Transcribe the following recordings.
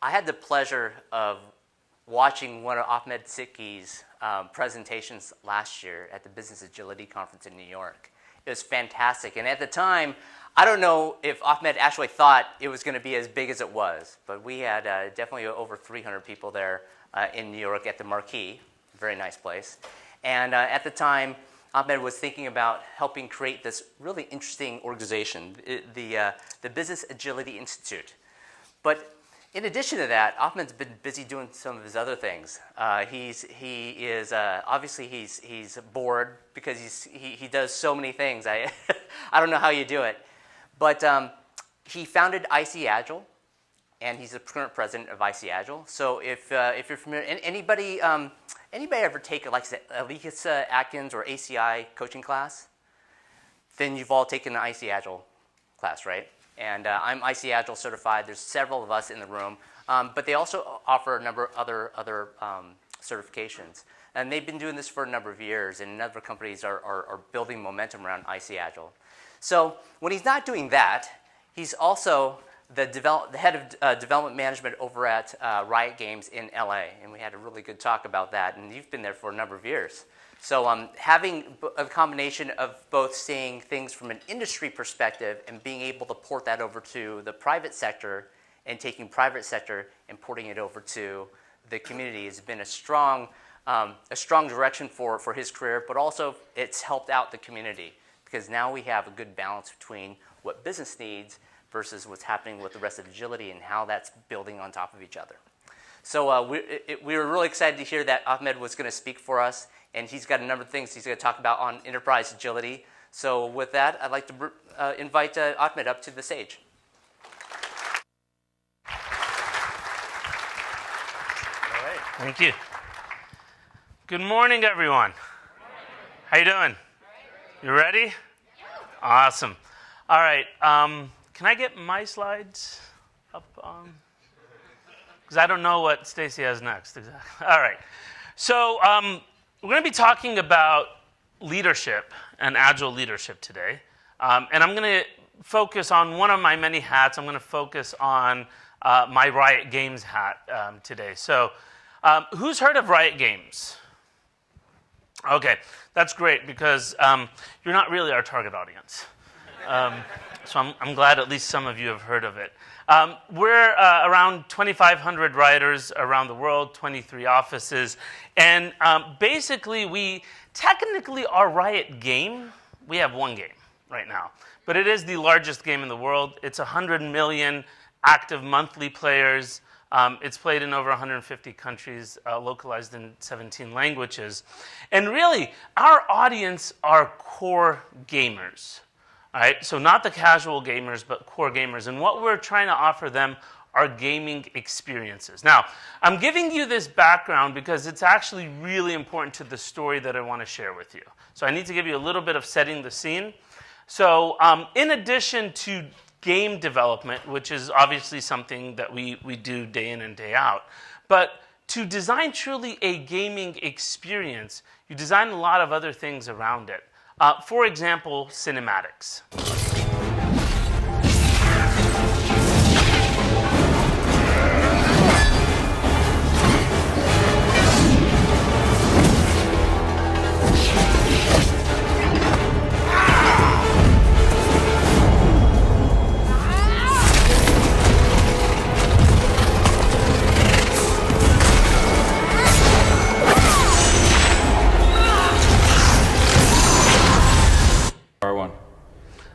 I had the pleasure of watching one of Ahmed Sidky's presentations last year at the Business Agility Conference in New York. It was fantastic. And at the time, I don't know if Ahmed actually thought it was going to be as big as it was, but we had definitely over 300 people there in New York at the Marquee, very nice place. And at the time, Ahmed was thinking about helping create this really interesting organization, the Business Agility Institute. But in addition to that, Ahmed's been busy doing some of his other things. Obviously he's bored because he does so many things. I don't know how you do it, but he founded ICAgile, and he's the current president of ICAgile. So if you're familiar, anybody ever take like Lisa Atkins or ACI coaching class? Then you've all taken the ICAgile class, right? And I'm ICAgile certified. There's several of us in the room, but they also offer a number of other certifications. And they've been doing this for a number of years, and other companies are building momentum around ICAgile. So when he's not doing that, he's also the head of development management over at Riot Games in LA, and we had a really good talk about that, and you've been there for a number of years. So having a combination of both seeing things from an industry perspective and being able to port that over to the private sector and taking private sector and porting it over to the community has been a strong direction for his career, but also it's helped out the community because now we have a good balance between what business needs versus what's happening with the rest of agility and how that's building on top of each other. So we were really excited to hear that Ahmed was going to speak for us, and he's got a number of things he's going to talk about on enterprise agility. So with that, I'd like to invite Ahmed up to the stage. All right, thank you. Good morning, everyone. How you doing? You ready? Awesome. All right. Can I get my slides up? Because I don't know what Stacy has next. Exactly. All right. So we're going to be talking about leadership and agile leadership today. And I'm going to focus on one of my many hats. I'm going to focus on my Riot Games hat today. So who's heard of Riot Games? Okay, that's great because you're not really our target audience. So I'm glad at least some of you have heard of it. We're around 2,500 writers around the world, 23 offices, and basically we technically our Riot game, we have one game right now, but it is the largest game in the world. It's 100 million active monthly players. It's played in over 150 countries, localized in 17 languages. And really, our audience are core gamers. All right, so not the casual gamers, but core gamers. And what we're trying to offer them are gaming experiences. Now, I'm giving you this background because it's actually really important to the story that I want to share with you. So I need to give you a little bit of setting the scene. So in addition to game development, which is obviously something that we do day in and day out, but to design truly a gaming experience, you design a lot of other things around it. For example, cinematics.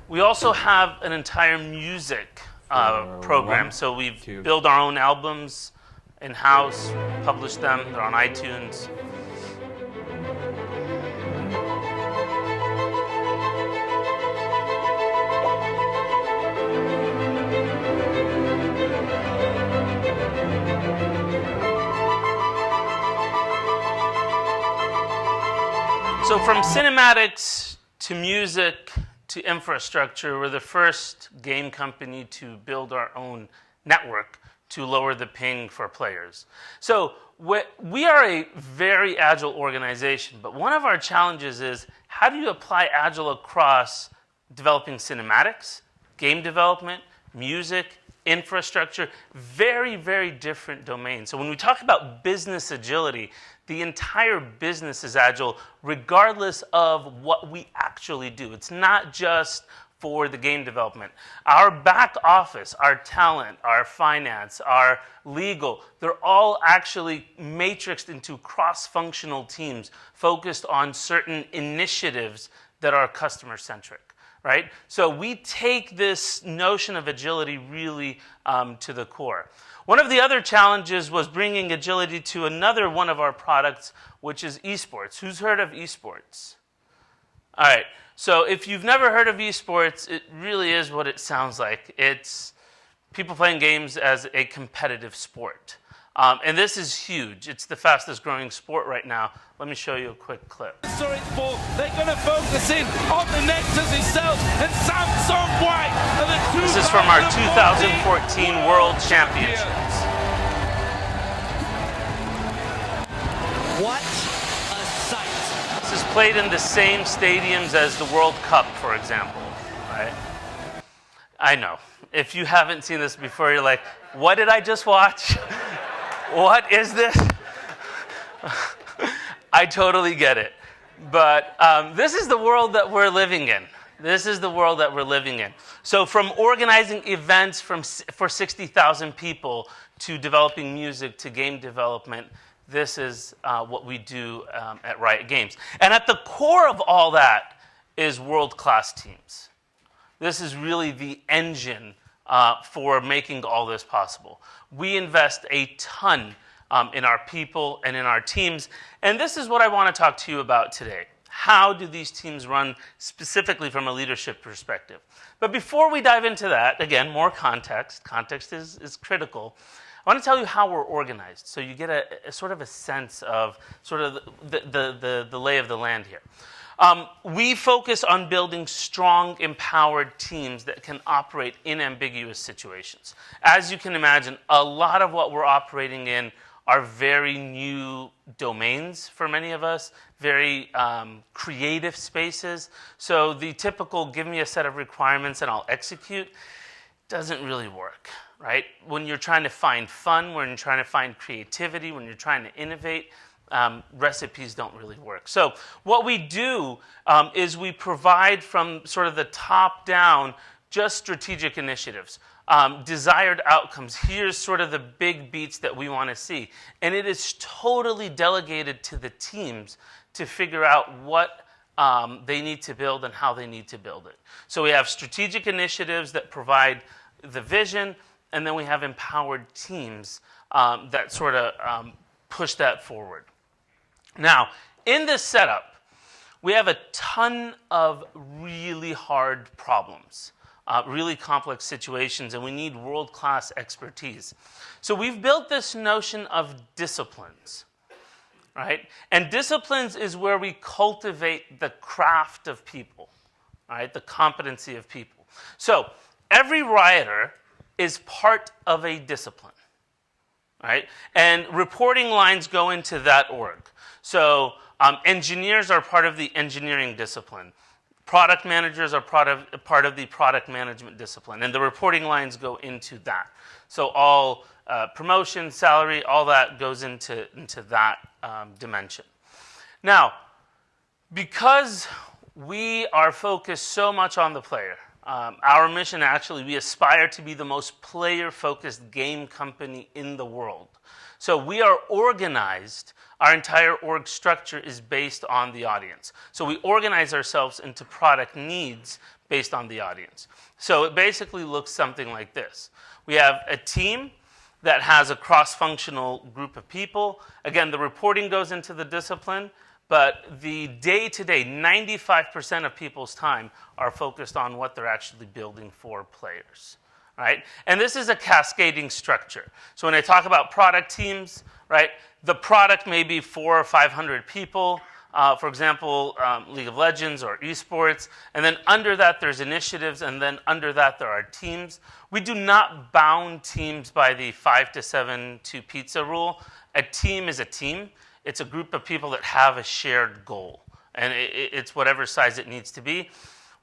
We also have an entire music program. So we've built our own albums in-house, published them. They're on iTunes. So from cinematics to music to infrastructure, we're the first game company to build our own network to lower the ping for players. So we are a very agile organization, but one of our challenges is how do you apply agile across developing cinematics, game development, music, infrastructure, very, very different domains. So when we talk about business agility, the entire business is agile regardless of what we actually do. It's not just for the game development. Our back office, our talent, our finance, our legal, they're all actually matrixed into cross-functional teams focused on certain initiatives that are customer-centric. Right? So we take this notion of agility really to the core. One of the other challenges was bringing agility to another one of our products, which is esports. Who's heard of esports? All right. So if you've never heard of esports, it really is what it sounds like. It's people playing games as a competitive sport. And this is huge. It's the fastest growing sport right now. Let me show you a quick clip. They're going to focus in on the Nexus itself and Samsung White. This is from our 2014 World Championships. What a sight. This is played in the same stadiums as the World Cup, for example. Right? I know. If you haven't seen this before, you're like, what did I just watch? What is this? I totally get it. But this is the world that we're living in. This is the world that we're living in. So from organizing events for 60,000 people to developing music to game development, this is what we do at Riot Games. And at the core of all that is world-class teams. This is really the engine for making all this possible. We invest a ton in our people and in our teams, and this is what I want to talk to you about today. How do these teams run specifically from a leadership perspective? But before we dive into that, again, more context. Context is critical. I want to tell you how we're organized, so you get a sort of a sense of sort of the lay of the land here. We focus on building strong, empowered teams that can operate in ambiguous situations. As you can imagine, a lot of what we're operating in are very new domains for many of us, very creative spaces. So the typical give me a set of requirements and I'll execute doesn't really work, right? When you're trying to find fun, when you're trying to find creativity, when you're trying to innovate, recipes don't really work. So what we do is we provide from sort of the top down just strategic initiatives, desired outcomes. Here's sort of the big beats that we want to see. And it is totally delegated to the teams to figure out what they need to build and how they need to build it. So we have strategic initiatives that provide the vision, and then we have empowered teams that sort of push that forward. Now, in this setup, we have a ton of really hard problems, really complex situations, and we need world-class expertise. So we've built this notion of disciplines, right? And disciplines is where we cultivate the craft of people, right? The competency of people. So every rioter is part of a discipline, right? And reporting lines go into that org. So engineers are part of the engineering discipline. Product managers are part of the product management discipline. And the reporting lines go into that. So all promotion, salary, all that goes into that dimension. Now, because we are focused so much on the player, our mission actually, we aspire to be the most player-focused game company in the world. So we are organized. Our entire org structure is based on the audience. So we organize ourselves into product needs based on the audience. So it basically looks something like this. We have a team that has a cross-functional group of people. Again, the reporting goes into the discipline, but the day-to-day, 95% of people's time are focused on what they're actually building for players. Right? And this is a cascading structure. So when I talk about product teams, right, the product may be 400 or 500 people, for example, League of Legends or esports, and then under that there's initiatives, and then under that there are teams. We do not bound teams by the 5 to 7 to pizza rule. A team is a team. It's a group of people that have a shared goal, and it's whatever size it needs to be.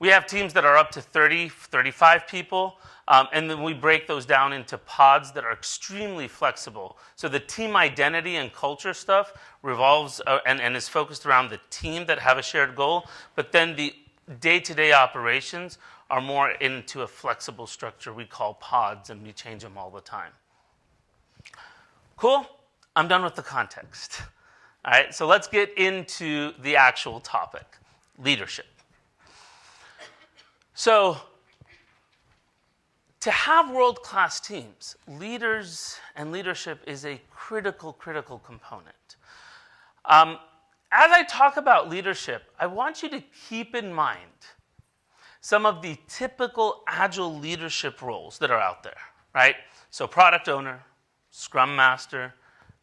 We have teams that are up to 30, 35 people, and then we break those down into pods that are extremely flexible. So the team identity and culture stuff revolves and is focused around the team that have a shared goal, but then the day-to-day operations are more into a flexible structure we call pods, and we change them all the time. Cool? I'm done with the context. All right, so let's get into the actual topic, leadership. So, to have world-class teams, leaders and leadership is a critical component. As I talk about leadership, I want you to keep in mind some of the typical Agile leadership roles that are out there, right? So product owner, Scrum Master,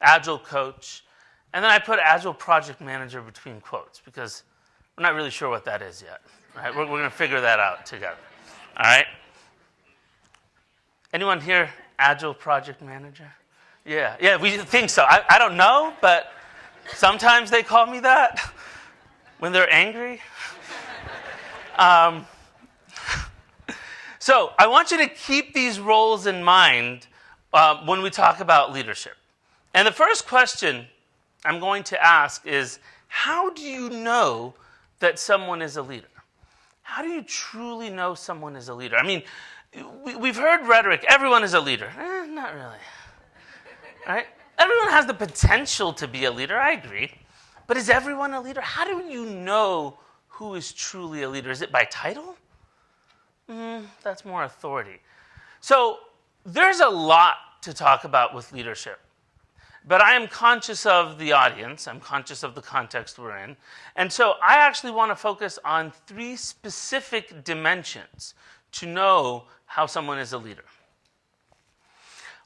Agile coach, and then I put Agile project manager between quotes because we're not really sure what that is yet. Right? We're going to figure that out together. All right? Anyone here Agile project manager? Yeah, we think so. I don't know, but sometimes they call me that when they're angry. So I want you to keep these roles in mind when we talk about leadership. And the first question I'm going to ask is, how do you know that someone is a leader? How do you truly know someone is a leader? I mean, we've heard rhetoric, everyone is a leader. Not really. Right? Everyone has the potential to be a leader, I agree. But is everyone a leader? How do you know who is truly a leader? Is it by title? That's more authority. So there's a lot to talk about with leadership. But I am conscious of the audience. I'm conscious of the context we're in. And so I actually want to focus on 3 specific dimensions to know how someone is a leader.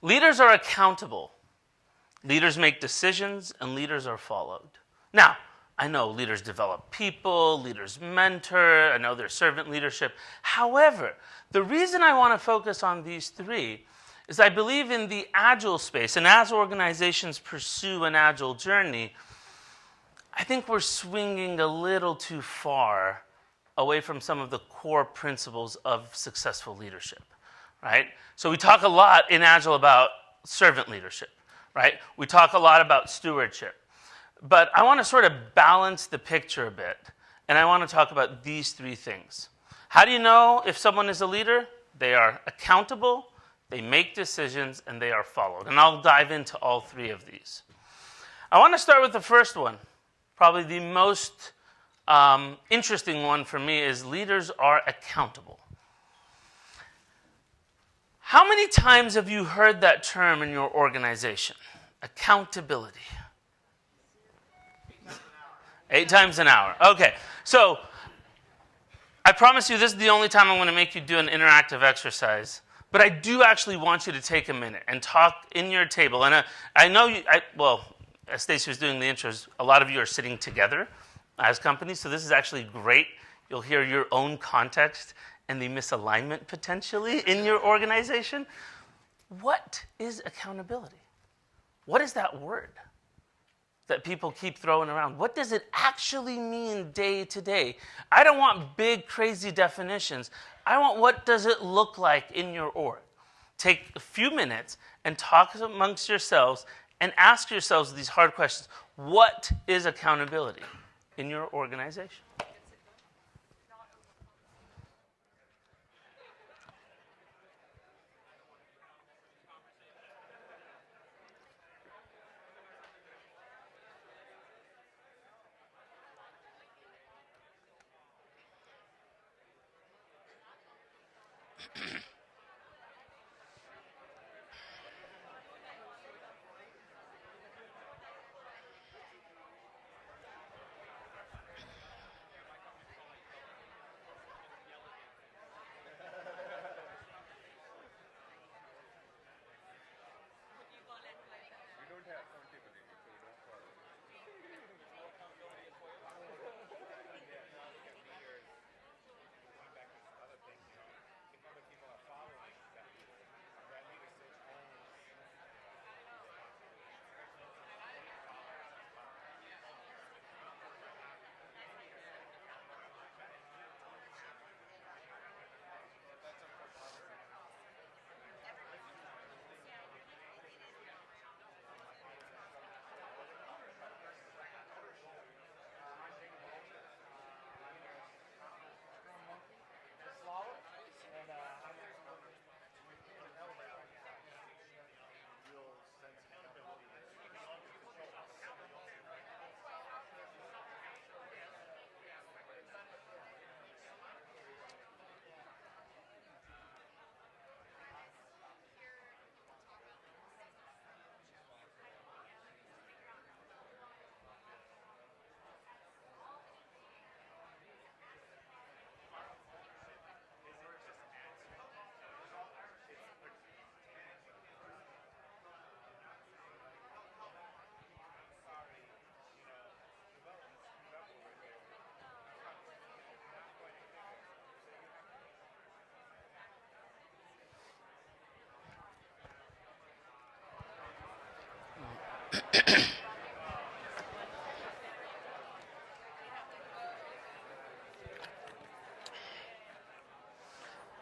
Leaders are accountable. Leaders make decisions, and leaders are followed. Now, I know leaders develop people, leaders mentor, I know there's servant leadership. However, the reason I want to focus on these 3 is I believe in the Agile space, and as organizations pursue an Agile journey, I think we're swinging a little too far away from some of the core principles of successful leadership, right? So we talk a lot in Agile about servant leadership, right? We talk a lot about stewardship. But I want to sort of balance the picture a bit, and I want to talk about these 3 things. How do you know if someone is a leader? They are accountable, they make decisions, and they are followed. And I'll dive into all 3 of these. I want to start with the first one. Probably the most interesting one for me is leaders are accountable. How many times have you heard that term in your organization? Accountability. 8 times an hour. Okay, so I promise you this is the only time I'm going to make you do an interactive exercise. But I do actually want you to take a minute and talk in your table. And I know you, as Stacey was doing the intros, a lot of you are sitting together as companies, so this is actually great. You'll hear your own context and the misalignment potentially in your organization. What is accountability? What is that word that people keep throwing around? What does it actually mean day to day? I don't want big, crazy definitions. I want what does it look like in your org. Take a few minutes and talk amongst yourselves and ask yourselves these hard questions. What is accountability in your organization?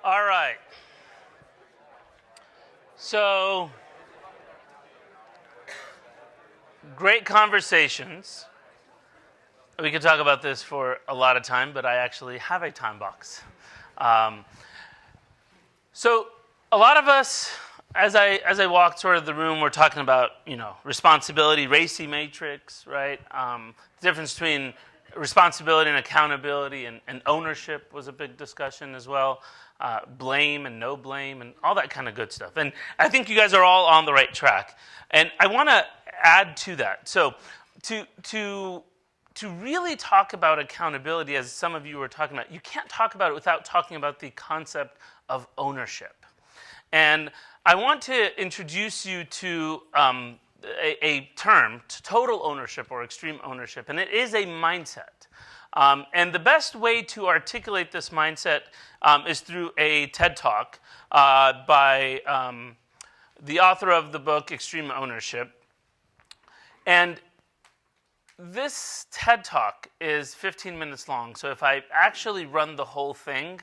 All right. So, great conversations. We could talk about this for a lot of time, but I actually have a time box. So, a lot of us, as I walked sort of the room, we're talking about, responsibility, racy matrix, right? The difference between responsibility and accountability and ownership was a big discussion as well. Blame and no blame and all that kind of good stuff. And I think you guys are all on the right track. And I want to add to that. So to really talk about accountability, as some of you were talking about, you can't talk about it without talking about the concept of ownership. And I want to introduce you to a term, total ownership or extreme ownership, and it is a mindset. And the best way to articulate this mindset is through a TED Talk by the author of the book, Extreme Ownership. And this TED Talk is 15 minutes long, so if I actually run the whole thing,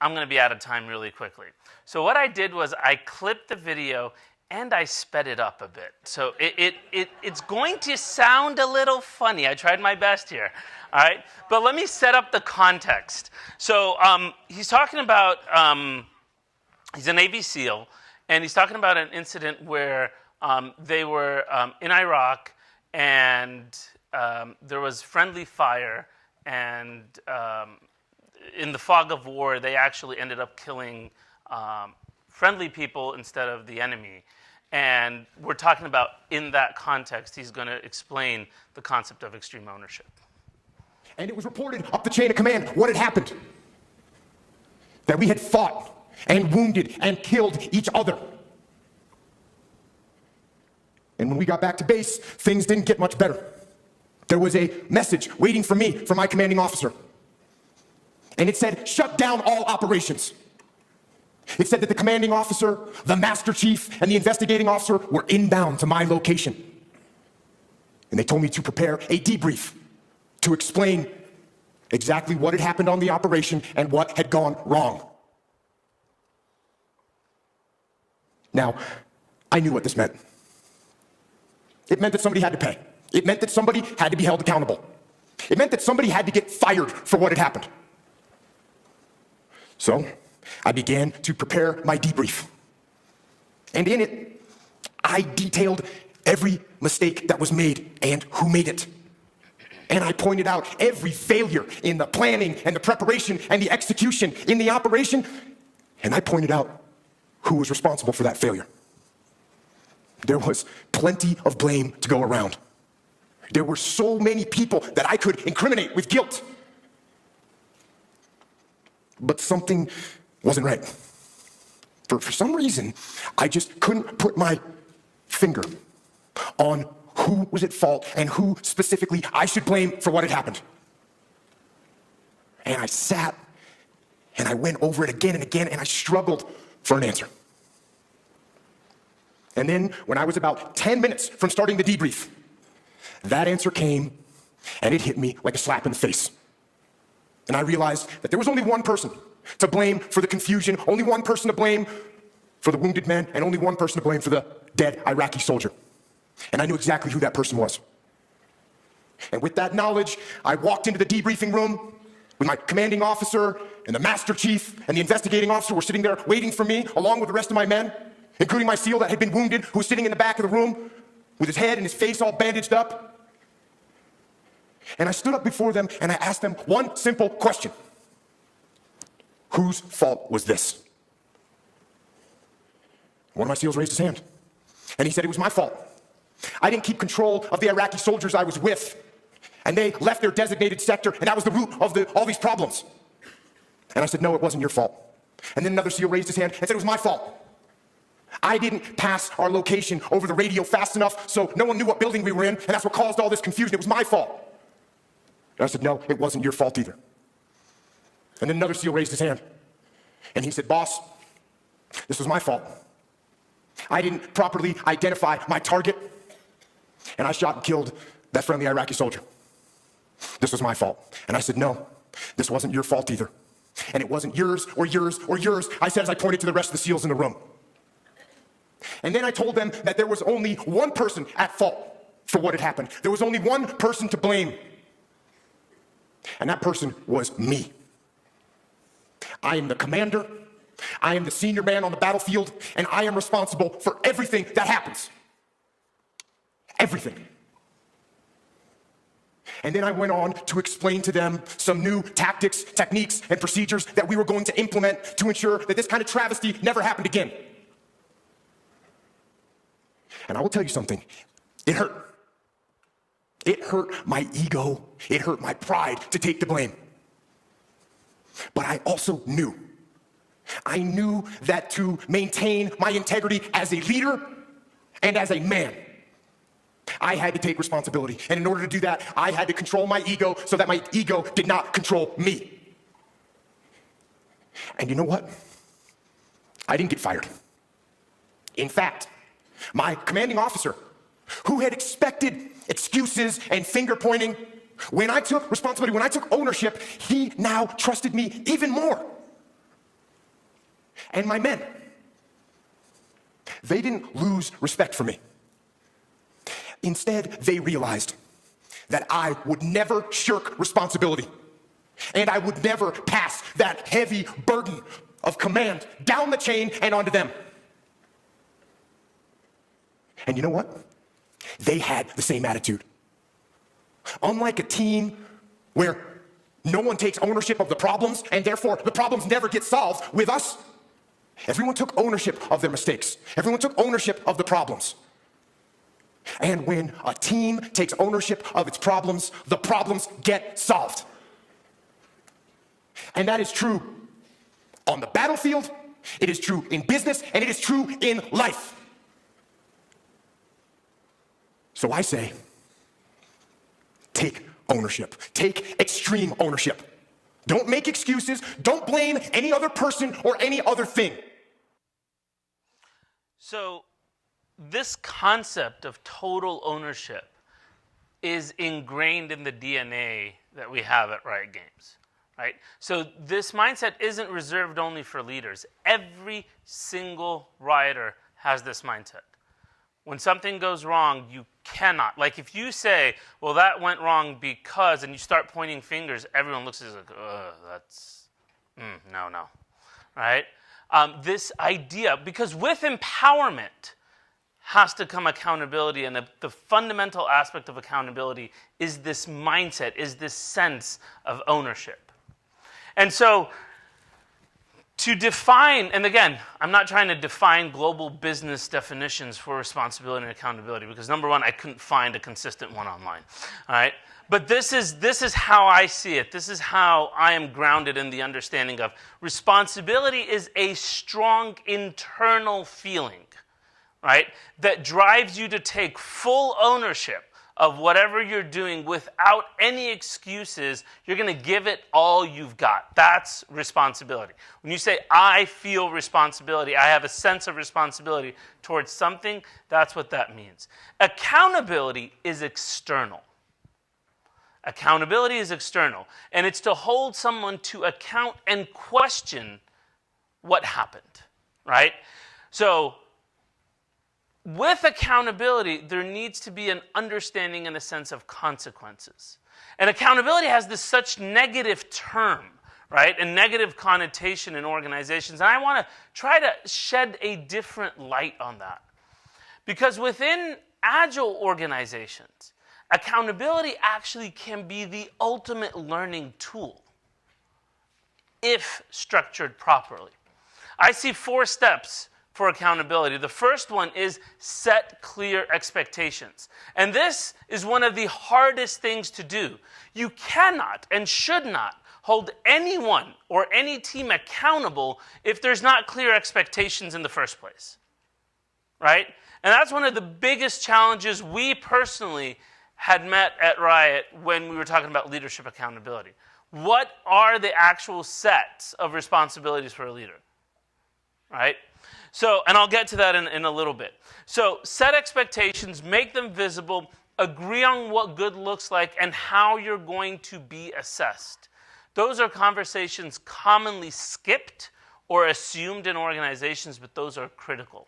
I'm going to be out of time really quickly. So what I did was I clipped the video and I sped it up a bit. So it's going to sound a little funny. I tried my best here, all right? But let me set up the context. So he's talking about, he's a Navy SEAL, and he's talking about an incident where they were in Iraq, and there was friendly fire, and in the fog of war, they actually ended up killing friendly people instead of the enemy. And we're talking about, in that context, he's going to explain the concept of extreme ownership. And it was reported up the chain of command what had happened. That we had fought and wounded and killed each other. And when we got back to base, things didn't get much better. There was a message waiting for me from my commanding officer. And it said, shut down all operations. It said that the commanding officer, the master chief, and the investigating officer were inbound to my location. And they told me to prepare a debrief to explain exactly what had happened on the operation and what had gone wrong. Now, I knew what this meant. It meant that somebody had to pay. It meant that somebody had to be held accountable. It meant that somebody had to get fired for what had happened. So, I began to prepare my debrief. And in it, I detailed every mistake that was made and who made it. And I pointed out every failure in the planning and the preparation and the execution in the operation. And I pointed out who was responsible for that failure. There was plenty of blame to go around. There were so many people that I could incriminate with guilt. But something wasn't right. For some reason, I just couldn't put my finger on who was at fault and who specifically I should blame for what had happened. And I sat and I went over it again and again and I struggled for an answer. And then when I was about 10 minutes from starting the debrief, that answer came and it hit me like a slap in the face. And I realized that there was only one person to blame for the confusion, only one person to blame for the wounded men, and only one person to blame for the dead Iraqi soldier. And I knew exactly who that person was. And with that knowledge, I walked into the debriefing room with my commanding officer and the master chief and the investigating officer were sitting there waiting for me, along with the rest of my men, including my SEAL that had been wounded, who was sitting in the back of the room with his head and his face all bandaged up. And I stood up before them and I asked them one simple question. Whose fault was this? One of my SEALs raised his hand and he said it was my fault. I didn't keep control of the Iraqi soldiers I was with, and they left their designated sector, and that was the root of all these problems. And I said, no, it wasn't your fault. And then another SEAL raised his hand and said it was my fault. I didn't pass our location over the radio fast enough, so no one knew what building we were in, and that's what caused all this confusion. It was my fault. And I said, no, it wasn't your fault either. And then another SEAL raised his hand, and he said, boss, this was my fault. I didn't properly identify my target. and I shot and killed that friendly Iraqi soldier. This was my fault. And I said, no, this wasn't your fault either. And it wasn't yours or yours or yours, I said as I pointed to the rest of the SEALs in the room. And then I told them that there was only one person at fault for what had happened. There was only one person to blame. And that person was me. I am the commander, I am the senior man on the battlefield, and I am responsible for everything that happens. Everything. And then I went on to explain to them some new tactics, techniques, and procedures that we were going to implement to ensure that this kind of travesty never happened again. And I will tell you something, it hurt. It hurt my ego, it hurt my pride to take the blame. But I also knew that to maintain my integrity as a leader and as a man, I had to take responsibility. And in order to do that, I had to control my ego so that my ego did not control me. And you know what? I didn't get fired. In fact, my commanding officer, who had expected excuses and finger pointing, when I took responsibility, when I took ownership, he now trusted me even more. And my men, they didn't lose respect for me. Instead, they realized that I would never shirk responsibility, and I would never pass that heavy burden of command down the chain and onto them. And you know what? They had the same attitude. Unlike a team where no one takes ownership of the problems and therefore the problems never get solved, with us, everyone took ownership of their mistakes. Everyone took ownership of the problems. And when a team takes ownership of its problems, the problems get solved. And that is true on the battlefield, it is true in business, and it is true in life. So I say, take ownership. Take extreme ownership. Don't make excuses. Don't blame any other person or any other thing. So this concept of total ownership is ingrained in the DNA that we have at Riot Games, right? So this mindset isn't reserved only for leaders. Every single Rioter has this mindset. When something goes wrong, you cannot. Like if you say, well, that went wrong because, and you start pointing fingers, everyone looks at you like, that's, no, right? This idea, because with empowerment has to come accountability, and the fundamental aspect of accountability is this mindset, is this sense of ownership. And so, to define, and again, I'm not trying to define global business definitions for responsibility and accountability, because number one, I couldn't find a consistent one online, all right? But this is how I see it. This is how I am grounded in the understanding of responsibility is a strong internal feeling, right, that drives you to take full ownership of whatever you're doing without any excuses. You're going to give it all you've got. That's responsibility. When you say, I feel responsibility, I have a sense of responsibility towards something, that's what that means. Accountability is external. Accountability is external, and it's to hold someone to account and question what happened, right? So with accountability, there needs to be an understanding and a sense of consequences. And accountability has this such negative term, right? A negative connotation in organizations. And I want to try to shed a different light on that. Because within Agile organizations, accountability actually can be the ultimate learning tool if structured properly. I see 4 steps for accountability. The first one is set clear expectations. And this is one of the hardest things to do. You cannot and should not hold anyone or any team accountable if there's not clear expectations in the first place, right? And that's one of the biggest challenges we personally had met at Riot when we were talking about leadership accountability. What are the actual sets of responsibilities for a leader, right? So, and I'll get to that in a little bit. So set expectations, make them visible, agree on what good looks like and how you're going to be assessed. Those are conversations commonly skipped or assumed in organizations, but those are critical.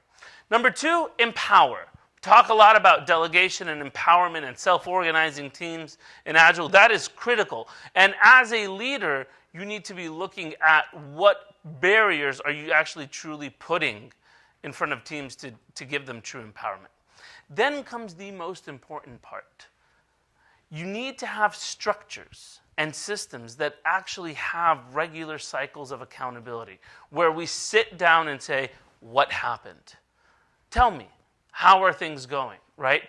Number 2, empower. Talk a lot about delegation and empowerment and self-organizing teams in Agile. That is critical. And as a leader, you need to be looking at what barriers are you actually truly putting in front of teams to give them true empowerment. Then comes the most important part. You need to have structures and systems that actually have regular cycles of accountability, where we sit down and say, what happened? Tell me, how are things going, right?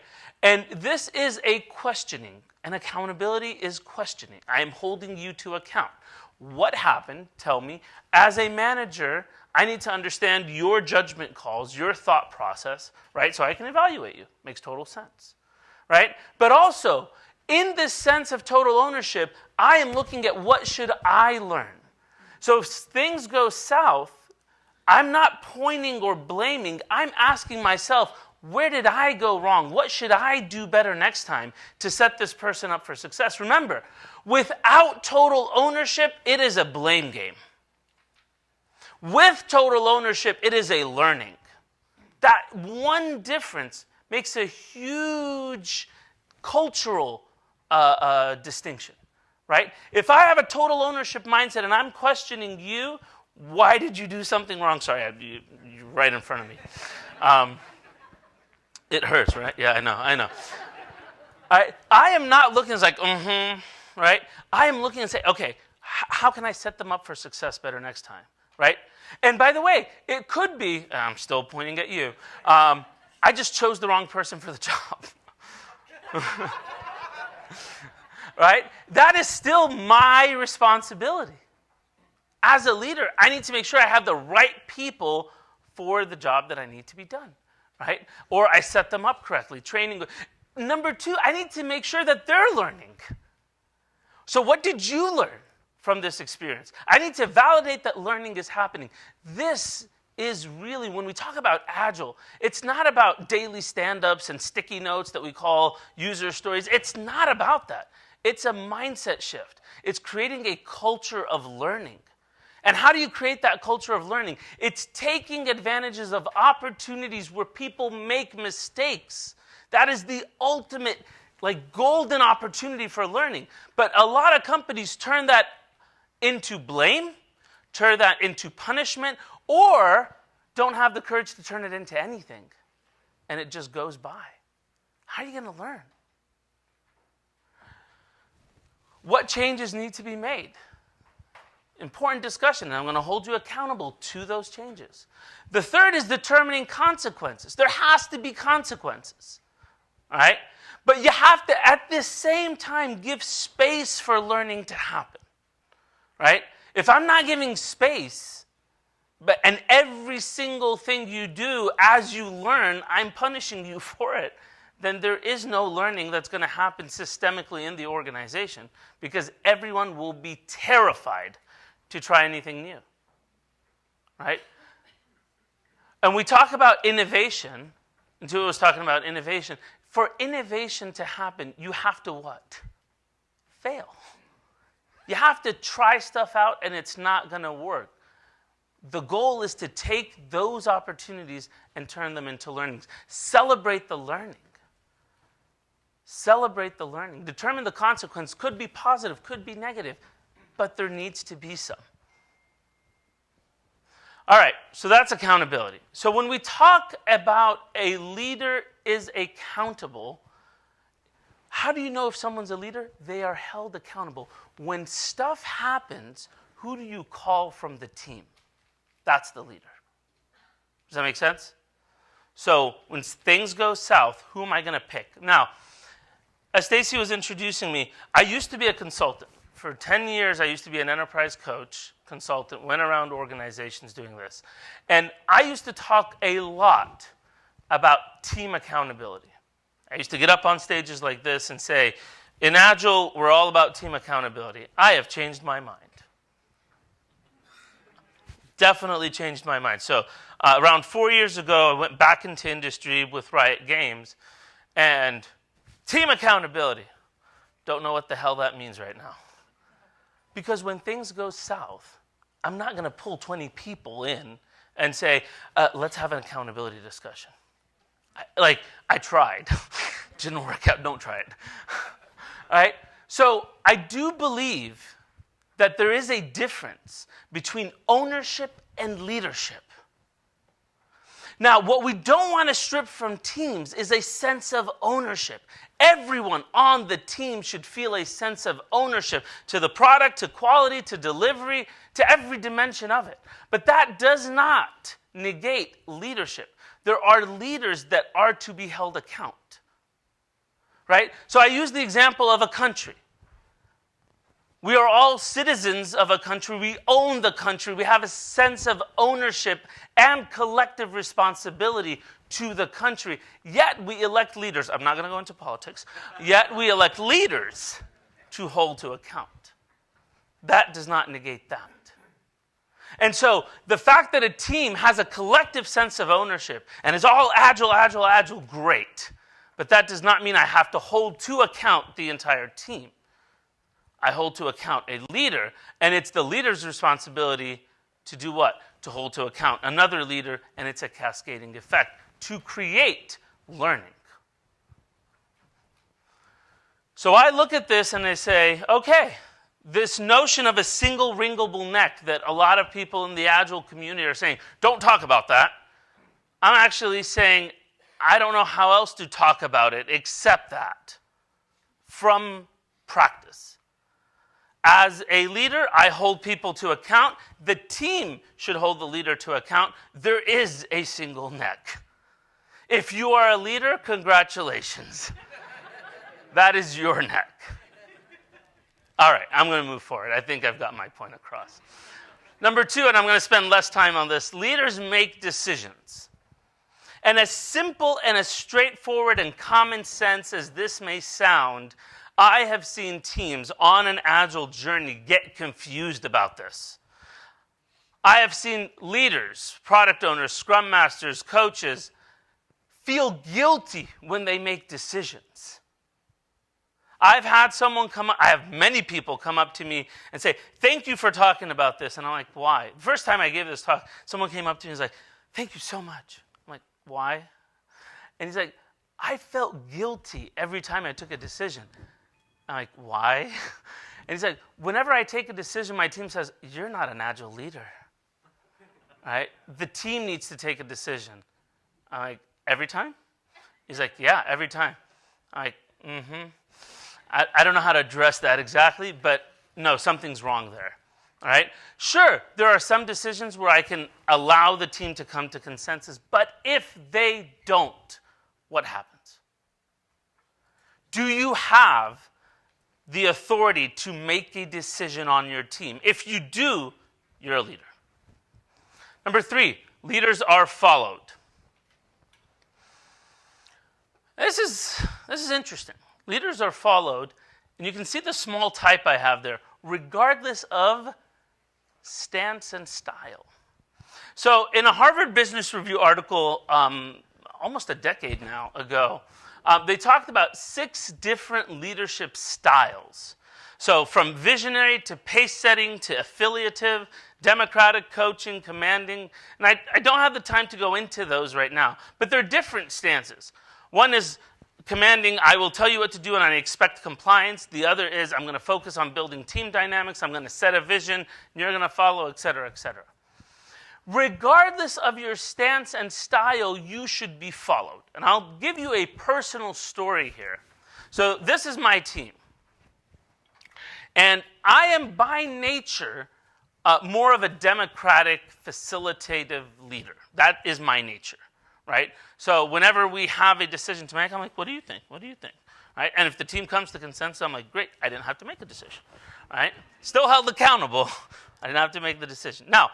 And this is a questioning, and accountability is questioning. I am holding you to account. What happened? Tell me. As a manager, I need to understand your judgment calls, your thought process, right? So I can evaluate you. Makes total sense, right? But also, in this sense of total ownership, I am looking at what should I learn. So if things go south, I'm not pointing or blaming. I'm asking myself, where did I go wrong? What should I do better next time to set this person up for success? Remember, without total ownership, it is a blame game. With total ownership, it is a learning. That one difference makes a huge cultural distinction, right? If I have a total ownership mindset and I'm questioning you, why did you do something wrong? Sorry, you're right in front of me. It hurts, right? Yeah, I know. I am not looking as like, right? I am looking and say, okay, how can I set them up for success better next time, right? And by the way, it could be, I'm still pointing at you, I just chose the wrong person for the job. Right? That is still my responsibility. As a leader, I need to make sure I have the right people for the job that I need to be done, right? Or I set them up correctly, training. Number 2, I need to make sure that they're learning. So what did you learn from this experience? I need to validate that learning is happening. This is really, when we talk about Agile, it's not about daily stand-ups and sticky notes that we call user stories. It's not about that. It's a mindset shift. It's creating a culture of learning. And how do you create that culture of learning? It's taking advantages of opportunities where people make mistakes. That is the ultimate, golden opportunity for learning. But a lot of companies turn that into blame, turn that into punishment, or don't have the courage to turn it into anything. And it just goes by. How are you going to learn? What changes need to be made? Important discussion, and I'm going to hold you accountable to those changes. The third is determining consequences. There has to be consequences, all right? But you have to, at the same time, give space for learning to happen, right? If I'm not giving space, and every single thing you do as you learn, I'm punishing you for it, then there is no learning that's going to happen systemically in the organization, because everyone will be terrified to try anything new, right? And we talk about innovation, and Tua was talking about innovation. For innovation to happen, you have to what? Fail. You have to try stuff out and it's not going to work. The goal is to take those opportunities and turn them into learnings. Celebrate the learning. Celebrate the learning. Determine the consequence. Could be positive, could be negative, but there needs to be some. All right, so that's accountability. So when we talk about a leader is accountable, how do you know if someone's a leader? They are held accountable. When stuff happens, who do you call from the team? That's the leader. Does that make sense? So when things go south, who am I going to pick? Now, as Stacy was introducing me, I used to be a consultant. For 10 years, I used to be an enterprise coach, consultant, went around organizations doing this. And I used to talk a lot about team accountability. I used to get up on stages like this and say, in Agile, we're all about team accountability. I have changed my mind. definitely changed my mind. So around 4 years ago, I went back into industry with Riot Games, and team accountability. Don't know what the hell that means right now. Because when things go south, I'm not going to pull 20 people in and say, let's have an accountability discussion. I tried. Didn't work out. Don't try it. All right? So I do believe that there is a difference between ownership and leadership. Now, what we don't want to strip from teams is a sense of ownership. Everyone on the team should feel a sense of ownership to the product, to quality, to delivery, to every dimension of it. But that does not negate leadership. There are leaders that are to be held account. Right? So I use the example of a country. We are all citizens of a country. We own the country. We have a sense of ownership and collective responsibility to the country. Yet we elect leaders. I'm not going to go into politics. Yet we elect leaders to hold to account. That does not negate that. And so the fact that a team has a collective sense of ownership and is all agile, great. But that does not mean I have to hold to account the entire team. I hold to account a leader, and it's the leader's responsibility to do what? To hold to account another leader, and it's a cascading effect to create learning. So I look at this and I say, okay, this notion of a single wringable neck that a lot of people in the Agile community are saying, don't talk about that. I'm actually saying, I don't know how else to talk about it except that from practice. As a leader, I hold people to account. The team should hold the leader to account. There is a single neck. If you are a leader, congratulations. That is your neck. All right, I'm going to move forward. I think I've got my point across. Number 2, and I'm going to spend less time on this, leaders make decisions. And as simple and as straightforward and common sense as this may sound, I have seen teams on an Agile journey get confused about this. I have seen leaders, product owners, scrum masters, coaches, feel guilty when they make decisions. I have many people come up to me and say, thank you for talking about this. And I'm like, why? The first time I gave this talk, someone came up to me and was like, thank you so much. I'm like, why? And he's like, I felt guilty every time I took a decision. I'm like, why? And he's like, whenever I take a decision, my team says, you're not an Agile leader. Right? The team needs to take a decision. I'm like, every time? He's like, yeah, every time. I'm like, I don't know how to address that exactly, but no, something's wrong there. All right? Sure, there are some decisions where I can allow the team to come to consensus, but if they don't, what happens? Do you have the authority to make a decision on your team? If you do, you're a leader. Number 3, leaders are followed. This is interesting. Leaders are followed, and you can see the small type I have there, regardless of stance and style. So in a Harvard Business Review article almost a decade now ago, they talked about 6 different leadership styles. So from visionary to pace setting to affiliative, democratic, coaching, commanding. And I don't have the time to go into those right now, but they're different stances. One is commanding, I will tell you what to do and I expect compliance. The other is I'm going to focus on building team dynamics. I'm going to set a vision. And you're going to follow, et cetera, et cetera. Regardless of your stance and style, you should be followed. And I'll give you a personal story here. So this is my team. And I am by nature more of a democratic, facilitative leader. That is my nature, right? So whenever we have a decision to make, I'm like, what do you think? What do you think? Right? And if the team comes to consensus, I'm like, great, I didn't have to make a decision. Right? Still held accountable. I didn't have to make the decision. Now,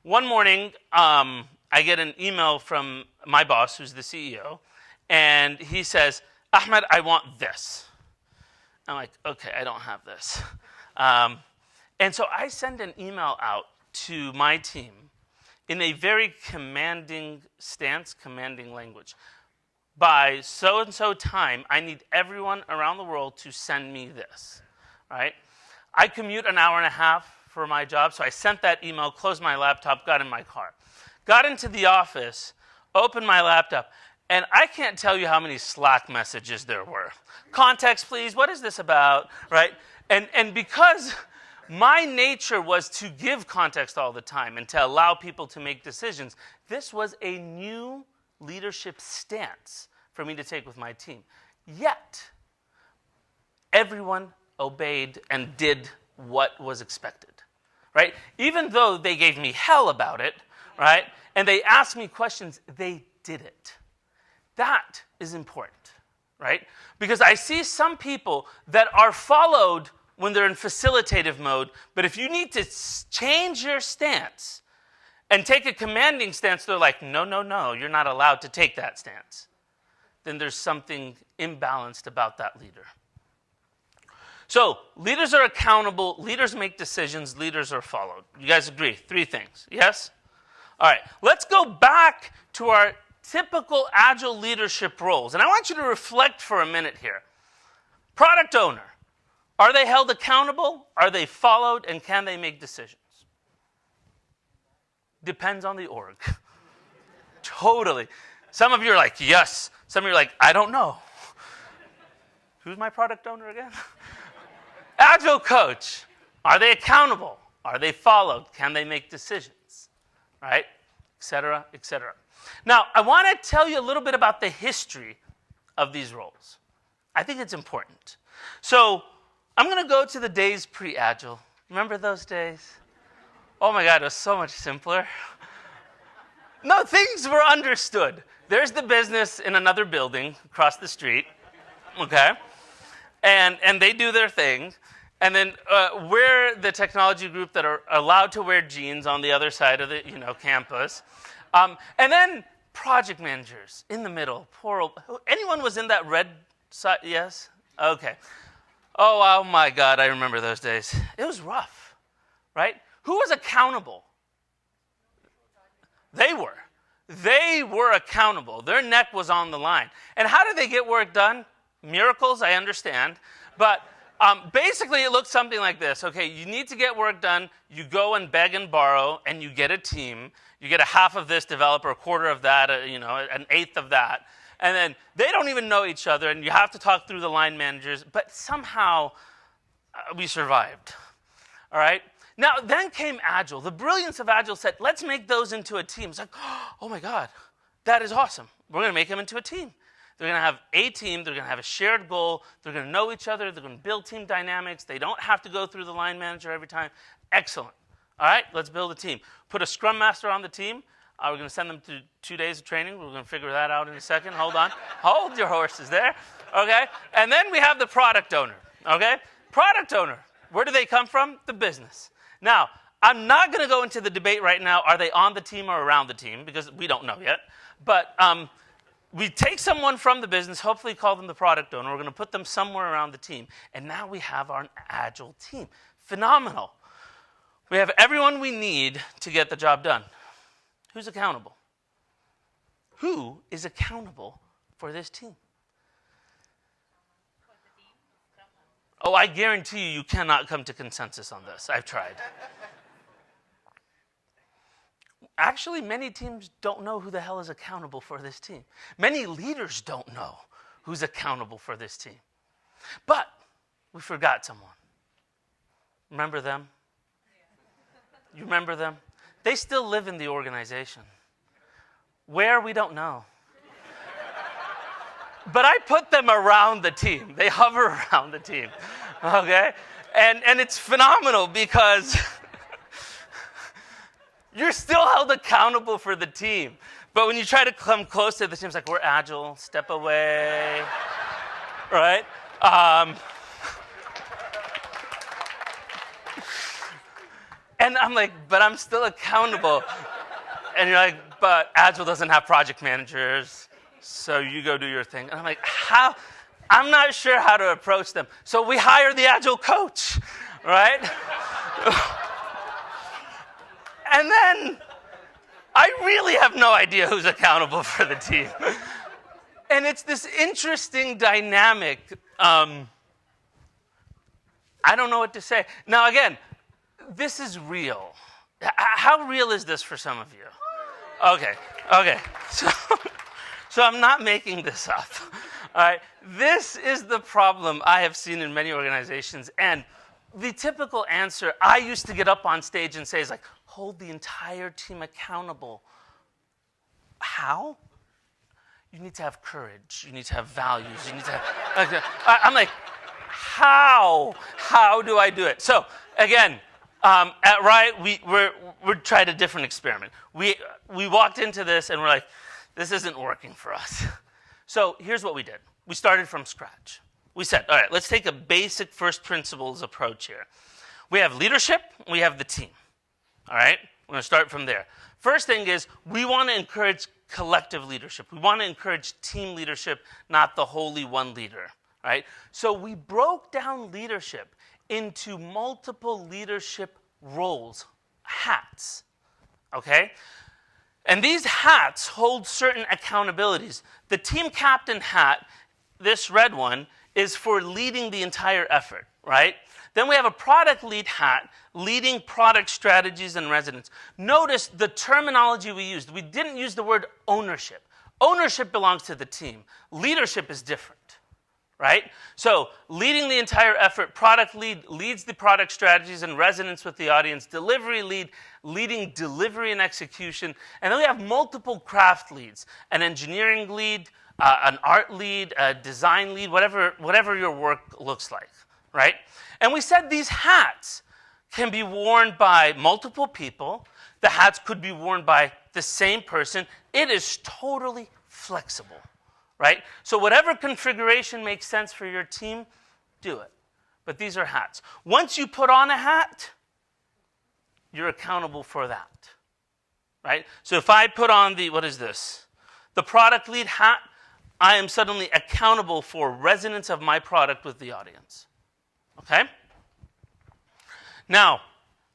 one morning, I get an email from my boss, who's the CEO, and he says, Ahmed, I want this. I'm like, okay, I don't have this. And so I send an email out to my team in a very commanding stance, commanding language. By so-and-so time, I need everyone around the world to send me this, right? I commute an hour and a half for my job, so I sent that email, closed my laptop, got in my car. Got into the office, opened my laptop, and I can't tell you how many Slack messages there were. Context, please, what is this about, right? And because my nature was to give context all the time and to allow people to make decisions, this was a new leadership stance for me to take with my team. Yet, everyone obeyed and did what was expected, right? Even though they gave me hell about it, right? And they asked me questions, they did it. That is important, right? Because I see some people that are followed when they're in facilitative mode, but if you need to change your stance and take a commanding stance, they're like, no, no, no, you're not allowed to take that stance. Then there's something imbalanced about that leader. So, leaders are accountable, leaders make decisions, leaders are followed. You guys agree? 3 things, yes? All right, let's go back to our typical Agile leadership roles. And I want you to reflect for a minute here. Product owner, are they held accountable? Are they followed? And can they make decisions? Depends on the org. Totally. Some of you are like, yes. Some of you are like, I don't know. Who's my product owner again? Agile coach, are they accountable? Are they followed? Can they make decisions? Right? Et cetera, et cetera. Now, I want to tell you a little bit about the history of these roles. I think it's important. So, I'm going to go to the days pre-Agile. Remember those days? Oh my God, it was so much simpler. No, things were understood. There's the business in another building across the street, okay? And they do their thing. And then we're the technology group that are allowed to wear jeans on the other side of the campus. And then project managers in the middle. Poor old, anyone was in that red side? Yes? Okay. Oh my God, I remember those days. It was rough, right? Who was accountable? They were. They were accountable. Their neck was on the line. And how did they get work done? Miracles, I understand. But basically, it looks something like this. Okay, you need to get work done. You go and beg and borrow, and you get a team. You get a half of this developer, a quarter of that, an eighth of that. And then they don't even know each other, and you have to talk through the line managers. But somehow, we survived. All right? Now, then came Agile. The brilliance of Agile said, let's make those into a team. It's like, oh my God, that is awesome. We're going to make them into a team. They're going to have a team. They're going to have a shared goal. They're going to know each other. They're going to build team dynamics. They don't have to go through the line manager every time. Excellent. All right, let's build a team. Put a scrum master on the team. We're going to send them to 2 days of training. We're going to figure that out in a second. Hold on. Hold your horses there. Okay? And then we have the product owner. Okay? Product owner. Where do they come from? The business. Now, I'm not going to go into the debate right now, are they on the team or around the team, because we don't know yet. But we take someone from the business, hopefully call them the product owner. We're going to put them somewhere around the team. And now we have our Agile team. Phenomenal. We have everyone we need to get the job done. Who's accountable? Who is accountable for this team? Oh, I guarantee you cannot come to consensus on this. I've tried. Actually, many teams don't know who the hell is accountable for this team. Many leaders don't know who's accountable for this team. But we forgot someone. Remember them? You remember them? They still live in the organization. Where, we don't know. But I put them around the team. They hover around the team, okay? And it's phenomenal because you're still held accountable for the team. But when you try to come close to the team, it's like, we're Agile, step away, right? And I'm like, but I'm still accountable. And you're like, but Agile doesn't have project managers, so you go do your thing. And I'm like, how? I'm not sure how to approach them. So we hire the Agile coach, right? And then I really have no idea who's accountable for the team. And it's this interesting dynamic. I don't know what to say. Now, again, this is real. How real is this for some of you? Okay. So I'm not making this up. All right. This is the problem I have seen in many organizations. And the typical answer I used to get up on stage and say is like, hold the entire team accountable. How? You need to have courage. You need to have values. You need to have... I'm like, how? How do I do it? So, again, at Riot, we tried a different experiment. We walked into this and we're like, this isn't working for us. So here's what we did. We started from scratch. We said, all right, let's take a basic first principles approach here. We have leadership, we have the team. All right? We're going to start from there. First thing is we want to encourage collective leadership. We want to encourage team leadership, not the wholly one leader. Right? So we broke down leadership into multiple leadership roles, hats. Okay? And these hats hold certain accountabilities. The team captain hat, this red one, is for leading the entire effort, right? Then we have a product lead hat, leading product strategies and residents. Notice the terminology we used. We didn't use the word ownership. Ownership belongs to the team. Leadership is different, right? So leading the entire effort, product lead leads the product strategies and resonance with the audience. Delivery lead, leading delivery and execution. And then we have multiple craft leads, an engineering lead, an art lead, a design lead, whatever your work looks like, right? And we said these hats can be worn by multiple people. The hats could be worn by the same person. It is totally flexible, right? So whatever configuration makes sense for your team, do it. But these are hats. Once you put on a hat, you're accountable for that, right? So if I put on the product lead hat, I am suddenly accountable for resonance of my product with the audience, okay? Now,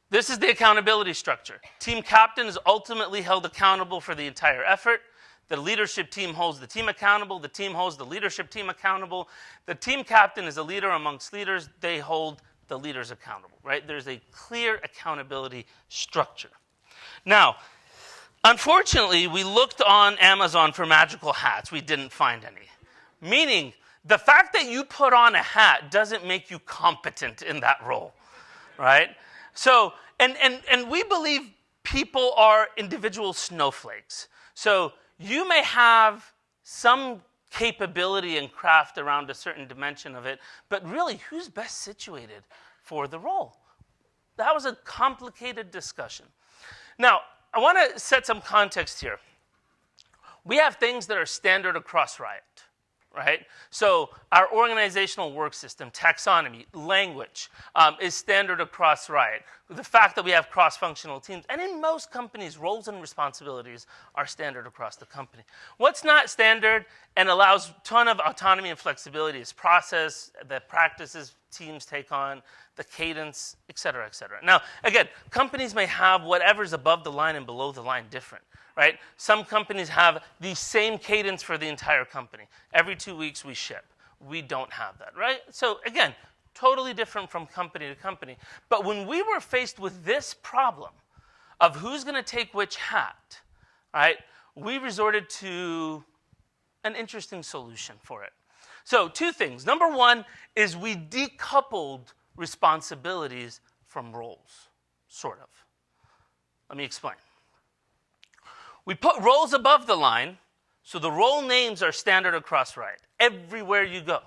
this is the accountability structure. Team captain is ultimately held accountable for the entire effort. The leadership team holds the team accountable. The team holds the leadership team accountable. The team captain is a leader amongst leaders. They hold the leaders accountable, right? There's a clear accountability structure. Now, unfortunately, we looked on Amazon for magical hats. We didn't find any. Meaning, the fact that you put on a hat doesn't make you competent in that role, right? So, and we believe people are individual snowflakes. So you may have some capability and craft around a certain dimension of it, but really, who's best situated for the role? That was a complicated discussion. Now, I want to set some context here. We have things that are standard across Riot, right? So our organizational work system, taxonomy, language is standard across Riot. The fact that we have cross-functional teams, and in most companies, roles and responsibilities are standard across the company. What's not standard and allows a ton of autonomy and flexibility is process, the practices teams take on, the cadence, et cetera, et cetera. Now, again, companies may have whatever's above the line and below the line different, right? Some companies have the same cadence for the entire company. Every 2 weeks we ship. We don't have that, right? So again, totally different from company to company. But when we were faced with this problem of who's going to take which hat, right, we resorted to an interesting solution for it. So 2 things. Number 1 is we decoupled responsibilities from roles, sort of. Let me explain. We put roles above the line, so the role names are standard across Riot, everywhere you go.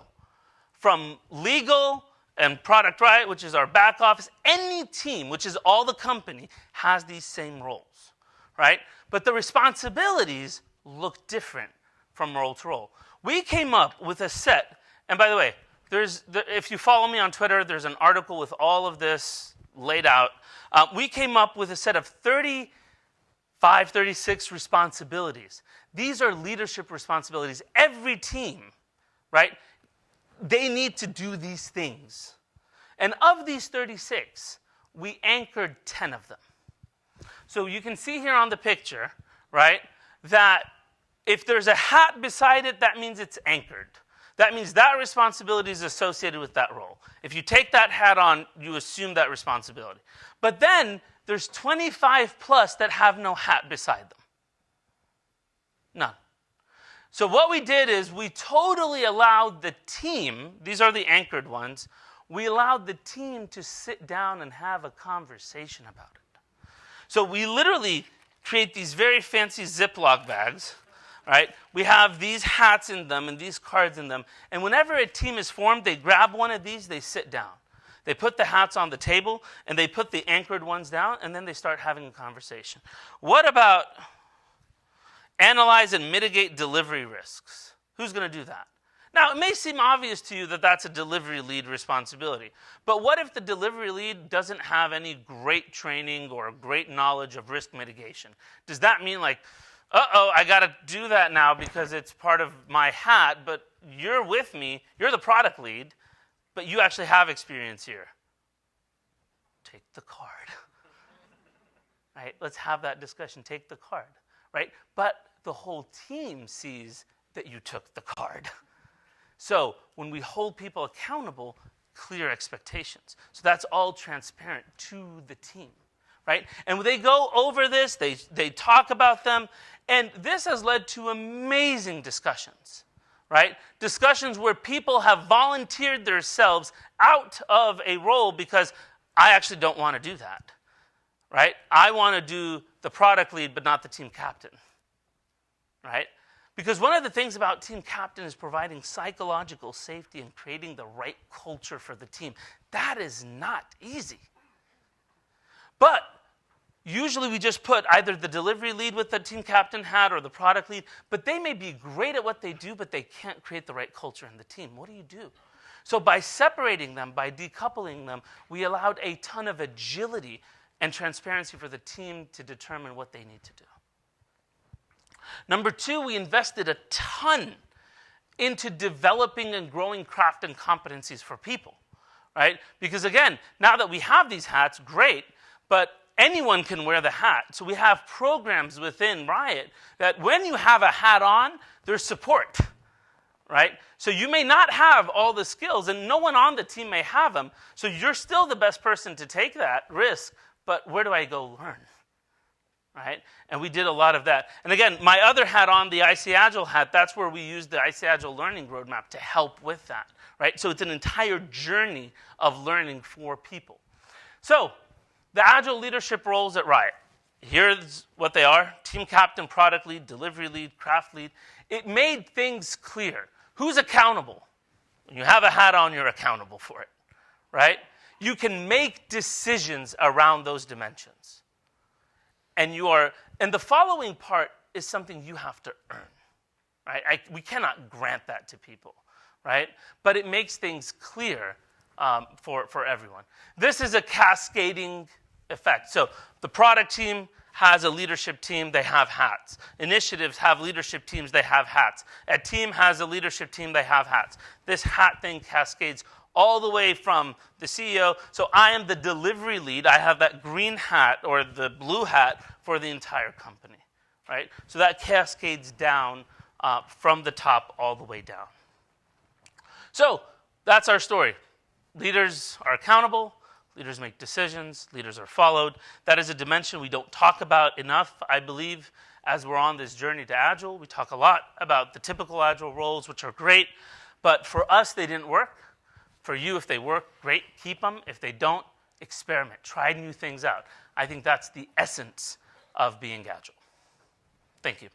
From legal and product Riot, which is our back office, any team, which is all the company, has these same roles, right? But the responsibilities look different from role to role. We came up with a set, and by the way, if you follow me on Twitter, there's an article with all of this laid out. We came up with a set of 35, 36 responsibilities. These are leadership responsibilities. Every team, right, they need to do these things. And of these 36, we anchored 10 of them. So you can see here on the picture, right? That if there's a hat beside it, that means it's anchored. That means that responsibility is associated with that role. If you take that hat on, you assume that responsibility. But then there's 25 plus that have no hat beside them. None. So what we did is we totally allowed the team, these are the anchored ones, we allowed the team to sit down and have a conversation about it. So we literally create these very fancy Ziploc bags, right? We have these hats in them and these cards in them. And whenever a team is formed, they grab one of these, they sit down. They put the hats on the table, and they put the anchored ones down, and then they start having a conversation. What about analyze and mitigate delivery risks? Who's going to do that? Now, it may seem obvious to you that that's a delivery lead responsibility. But what if the delivery lead doesn't have any great training or great knowledge of risk mitigation? Does that mean like, uh-oh, I got to do that now because it's part of my hat, but you're with me, you're the product lead, but you actually have experience here. Take the card. Right? Let's have that discussion. Take the card. Right? But the whole team sees that you took the card. So when we hold people accountable, clear expectations. So that's all transparent to the team. Right? And when they go over this, they talk about them, and this has led to amazing discussions. Right? Discussions where people have volunteered themselves out of a role because I actually don't want to do that. Right? I want to do the product lead, but not the team captain. Right? Because one of the things about team captain is providing psychological safety and creating the right culture for the team. That is not easy. But usually we just put either the delivery lead with the team captain hat or the product lead, but they may be great at what they do, but they can't create the right culture in the team. What do you do? So by separating them, by decoupling them, we allowed a ton of agility and transparency for the team to determine what they need to do. Number two, we invested a ton into developing and growing craft and competencies for people, right? Because again, now that we have these hats, great, but anyone can wear the hat. So we have programs within Riot that when you have a hat on, there's support, right? So you may not have all the skills, and no one on the team may have them, so you're still the best person to take that risk, but where do I go learn? Right? And we did a lot of that. And again, my other hat on, the ICAgile hat, that's where we used the ICAgile learning roadmap to help with that. Right? So it's an entire journey of learning for people. So the Agile leadership roles at Riot. Here's what they are. Team captain, product lead, delivery lead, craft lead. It made things clear. Who's accountable? When you have a hat on, you're accountable for it. Right? You can make decisions around those dimensions. And the following part is something you have to earn, right? We cannot grant that to people, right? But it makes things clear for everyone. This is a cascading effect. So the product team has a leadership team, they have hats. Initiatives have leadership teams, they have hats. A team has a leadership team, they have hats. This hat thing cascades all the way from the CEO. So I am the delivery lead. I have that green hat or the blue hat for the entire company, right? So that cascades down from the top all the way down. So that's our story. Leaders are accountable. Leaders make decisions. Leaders are followed. That is a dimension we don't talk about enough, I believe, as we're on this journey to Agile. We talk a lot about the typical Agile roles, which are great. But for us, they didn't work. For you, if they work, great, keep them. If they don't, experiment. Try new things out. I think that's the essence of being Agile. Thank you.